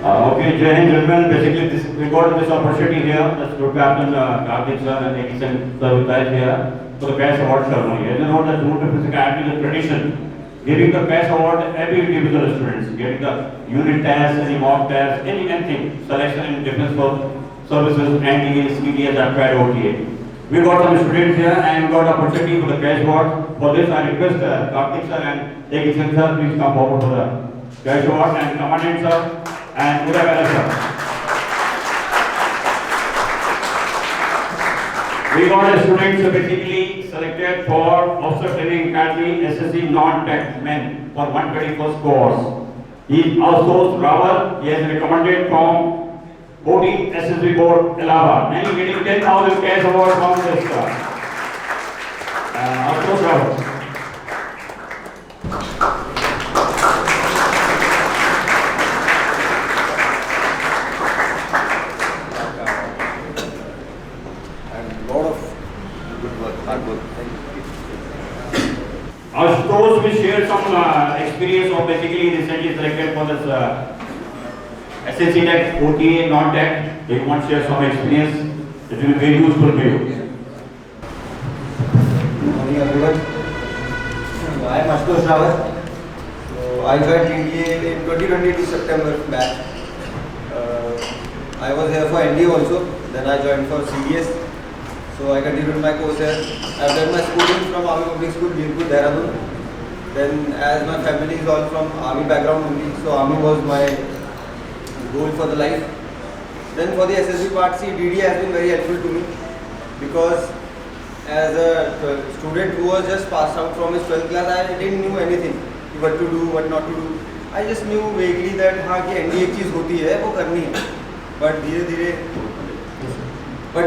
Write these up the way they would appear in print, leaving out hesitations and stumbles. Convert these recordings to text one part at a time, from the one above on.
Okay, Jai Hind, gentlemen. Basically, we got this opportunity here. That's good Captain Karthik sir and A.K sir with us here for the cash award ceremony. As you know, the Doon Defence Academy is a tradition, giving the cash award to every individual students, getting the unit test, any mock test, anything, selection in defence for services, NDA, CDSE, AFCAD, OTA. We got some students here and we got opportunity for the cash award. For this, I request Karthik sir and A.K sir, please come forward for the cash award, and Commandant sir and Udayavela sir. We got a student basically selected for Officer Training Academy SSC non-tech men for 121st course. He is Ashutosh Rawat. He has recommended from 14 SSB board Allahabad, and he getting 10,000 cash award from this Ashutosh Rawat. Ashutosh will share some experience of basically recently selected for this SSC Tech, OTA, non-tech. They want to share some experience. It will be very useful for you. Good morning everyone. I am Ashutosh Rawat. So I joined DDA in 2022 September batch. I was here for NDA also. Then I joined for CDSE. So I continued my course here. I have done my schooling from Army Public School, Birpur, Dehradun. Then as my family is all from Army background only, so Army was my goal for the life. Then for the SSB part, see, DDA has been very helpful to me because as a student who was just passed out from his 12th class, I didn't know anything, what to do, what not to do. I just knew vaguely that हाँ कि NDA एक चीज़ होती है, वो करनी है. But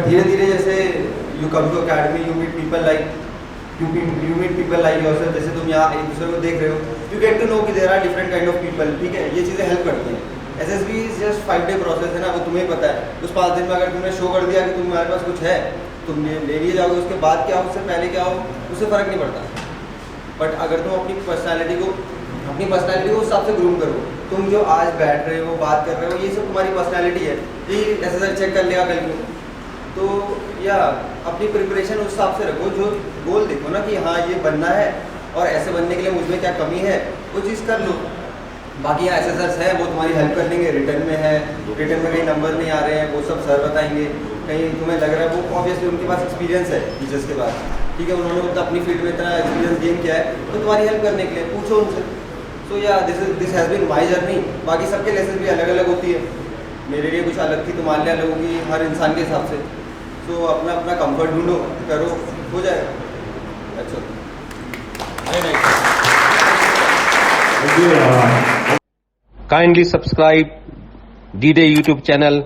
धीरे धीरे जैसे you come to academy, you meet people like yourself. जैसे तुम यहाँ एक दूसरे को देख रहे हो, you get to know कि there are different kind of people. ठीक है, ये चीज़ें help करती हैं. SSB is just 5-day process है ना, वो तुम्हें पता है. उस 5 दिन में अगर तुमने शो कर दिया कि तुम्हारे पास कुछ है, तुम ले लिए जाओगे. उसके बाद क्या हो, उससे पहले क्या हो, उससे फर्क नहीं पड़ता. बट अगर तुम अपनी पर्सनालिटी को उस हिसाब से ग्रूम करो, तुम जो आज बैठ रहे हो, बात कर रहे हो, ये सब तुम्हारी पर्सनालिटी है. ये SSR चेक कर लिया कल को, तो या अपनी प्रिपरेशन उस हिसाब से रखो. जो गोल देखो ना कि हाँ ये बनना है और ऐसे बनने के लिए मुझमें क्या कमी है, वो चीज़ कर लो. बाकी यहाँ SSRs है, वो तुम्हारी हेल्प कर देंगे. रिटर्न में है, रिटर्न में कहीं नंबर नहीं आ रहे हैं, वो सब सर बताएंगे. कहीं तुम्हें लग रहा है, वो ऑब्वियसली उनके पास एक्सपीरियंस है टीचर्स के पास. ठीक है, उन्होंने मतलब अपनी फील्ड में इतना एक्सपीरियंस गेन किया है, तो तुम्हारी हेल्प करने के लिए पूछो उनसे. So yeah this has been my journey. बाकी सबके लेसन भी अलग अलग होती है. मेरे लिए कुछ अलग थी, तुम्हारे लिए अलग होगी, हर इंसान के हिसाब से. तो अपना अपना कंफर्ट ढूंढो, करो, हो जाएगा. अच्छा, kindly subscribe DDA YouTube channel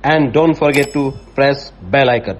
and don't forget to press bell icon.